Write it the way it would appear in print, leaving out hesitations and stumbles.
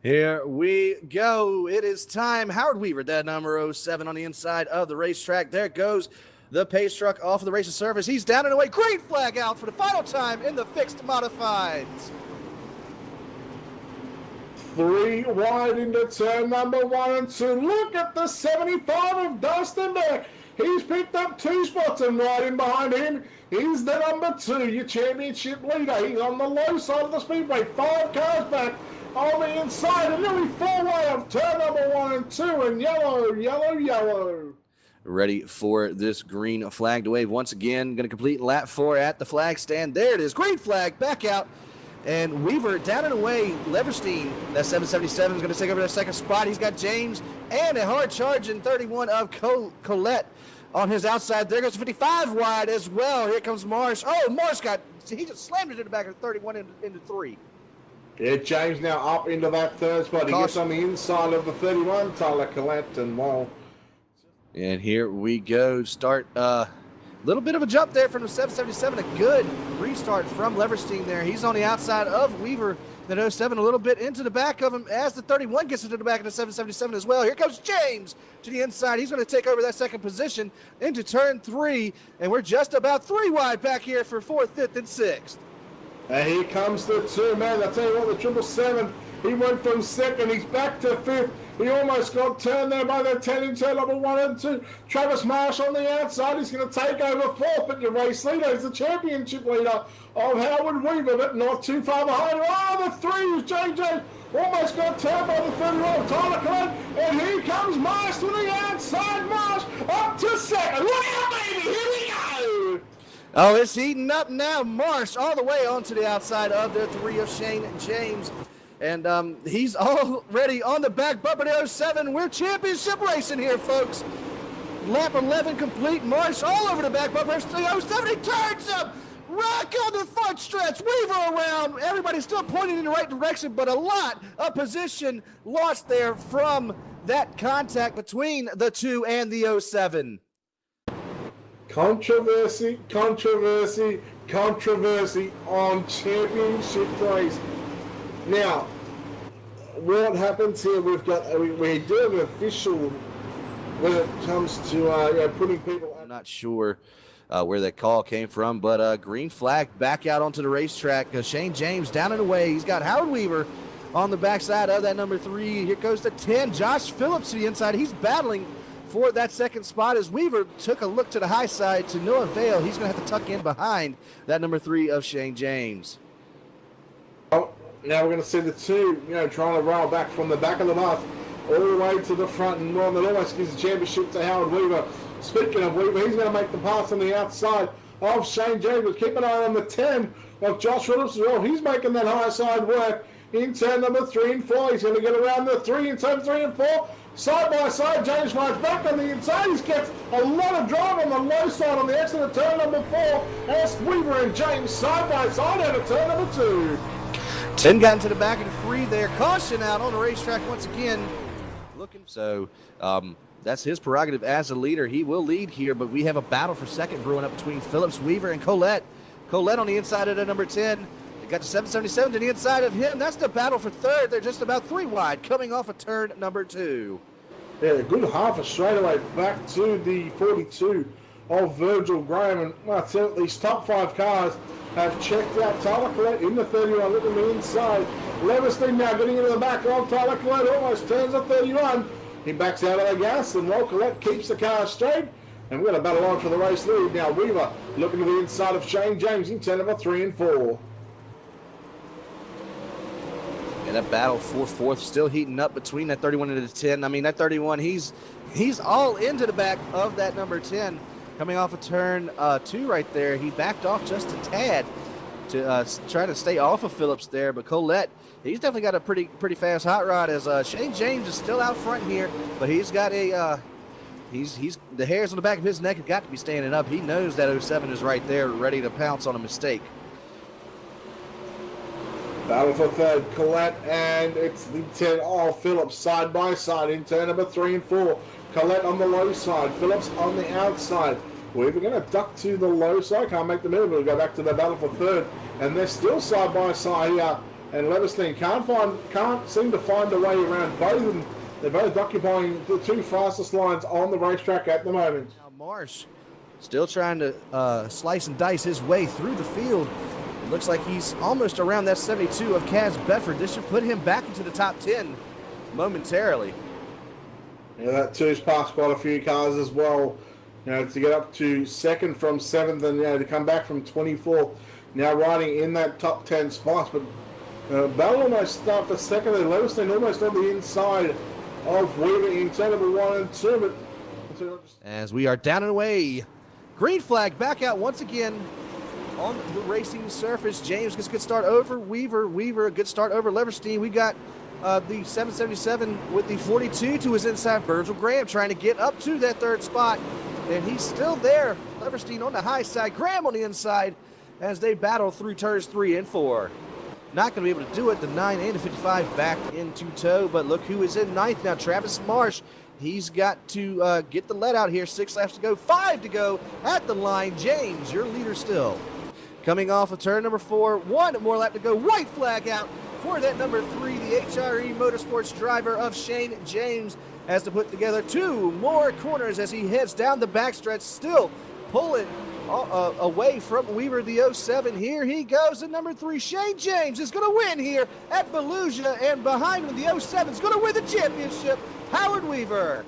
Here we go. It is time. Howard Weaver, that number 07 on the inside of the racetrack. There goes the pace truck off of the racing surface. He's down and away. Green flag out for the final time in the fixed modifieds. 3 wide into turn number 1 and 2. Look at the 75 of Dustin Beck. He's picked up 2 spots, and right in behind him is the number 2, your championship leader. He's on the low side of the speedway, 5 cars back on the inside, and nearly 4 wide of turn number 1 and 2, and yellow, yellow, yellow. Ready for this green flag to wave once again. Going to complete lap 4 at the flag stand. There it is. Green flag back out. And Weaver down and away. Leverstein, that 777 is going to take over that second spot. He's got James and a hard charge in 31 of Colette on his outside. There goes 55 wide as well. Here comes Marsh. Oh, Marsh he just slammed it in the back of 31 into 3. Yeah, James now up into that third spot. He gets on the inside of the 31, Tyler Collette, and well. And here we go. Start little bit of a jump there from the 777. A good restart from Leverstein there. He's on the outside of Weaver. Then 07 a little bit into the back of him as the 31 gets into the back of the 777 as well. Here comes James to the inside. He's going to take over that second position into turn 3. And we're just about 3 wide back here for 4th, 5th, and 6th. And here comes the 2, man. I tell you what, the 777, he went from 2nd. He's back to 5th. He almost got turned there by the 10 in turn number 1 and 2. Travis Marsh on the outside. He's going to take over 4th, but your race leader is the championship leader of Howard Weaver, but not too far behind. Oh, the 3 is JJ. Almost got turned by the 31 of Tyler Collette. And here comes Marsh to the outside. Marsh up to 2nd. Look out, baby. Here we go. Oh, it's heating up now. Marsh all the way onto the outside of the 3 of Shane James. And he's already on the back bumper to 07. We're championship racing here, folks. Lap 11 complete. Marsh all over the back bumper. 07, he turns him. Rock on the front stretch. Weaver around. Everybody's still pointing in the right direction, but a lot of position lost there from that contact between the 2 and the 07. Controversy, controversy, controversy on championship race. Now, what happens here? We do have an official when it comes to putting people. I'm not sure where that call came from, but green flag back out onto the racetrack. Shane James down and away. He's got Howard Weaver on the backside of that number 3. Here goes the 10. Josh Phillips to the inside. He's battling for that second spot as Weaver took a look to the high side to no avail. He's going to have to tuck in behind that number 3 of Shane James. Oh, now we're going to see the 2, trying to rail back from the back of the bus all the way to the front, and one that almost gives the championship to Howard Weaver. Speaking of Weaver, he's going to make the pass on the outside of Shane James, but keep an eye on the 10 of Josh Phillips as well. He's making that high side work in turn number 3 and 4. He's going to get around the 3 in turn 3 and 4. Side by side, James finds back on the inside. He gets a lot of drive on the low side on the exit of turn number 4. As Weaver and James side by side out of turn number 2. 10 got into the back of the 3 there. Caution out on the racetrack once again. So that's his prerogative as a leader. He will lead here, but we have a battle for second brewing up between Phillips, Weaver, and Colette. Colette on the inside of the number 10. They got the 777 to the inside of him. That's the battle for third. They're just about 3 wide coming off of turn number 2. Yeah, a good half a straightaway back to the 42 of Virgil Graham. And well, I tell you, these top 5 cars have checked out Tyler Collette in the 31, looking the inside. Leverstein now getting into the back of Tyler Collette, almost turns the 31. He backs out of the gas, and Roll Collette keeps the car straight. And we're going to battle on for the race lead. Now Weaver looking to the inside of Shane James in turn number 3 and 4. And that battle for 4th still heating up between that 31 and the 10. I mean, that 31, he's all into the back of that number 10. Coming off of turn 2 right there. He backed off just a tad to try to stay off of Phillips there. But Colette, he's definitely got a pretty fast hot rod as Shane James is still out front here. But he's got a the hairs on the back of his neck have got to be standing up. He knows that 07 is right there ready to pounce on a mistake. Battle for third, Colette, and it's the 10 of Phillips side by side in turn number 3 and 4. Colette on the low side, Phillips on the outside. We're going to duck to the low side, can't make the move. We'll go back to the battle for third, and they're still side by side here and Leverstein can't seem to find a way around both of them. They're both occupying the two fastest lines on the racetrack at the moment. Now Marsh still trying to slice and dice his way through the field. It looks like he's almost around that 72 of Kaz Bedford. This should put him back into the top 10 momentarily. Yeah, that two's passed quite a few cars as well. You know, to get up to second from seventh, and to come back from 24th. Now riding in that top 10 spots, but Bell almost start for second, and Leverstein almost on the inside of Weaver in turn number 1 and 2. But as we are down and away, green flag back out once again on the racing surface. James gets a good start over Weaver a good start over Leverstein. We got the 777 with the 42 to his inside. Virgil Graham trying to get up to that third spot, and he's still there. Leverstein on the high side, Graham on the inside as they battle through turns 3 and 4. Not going to be able to do it. The 9 and the 55 back into tow, but look who is in ninth now. Travis Marsh. He's got to get the let out here. 6 laps to go, 5 to go at the line. James, your leader still. Coming off of turn number 4, 1 more lap to go. White flag out for that number 3, the HRE Motorsports driver of Shane James, has to put together 2 more corners as he heads down the backstretch, still pulling away from Weaver, the 07. Here he goes, the number 3, Shane James is going to win here at Volusia, and behind him, the 07 is going to win the championship, Howard Weaver.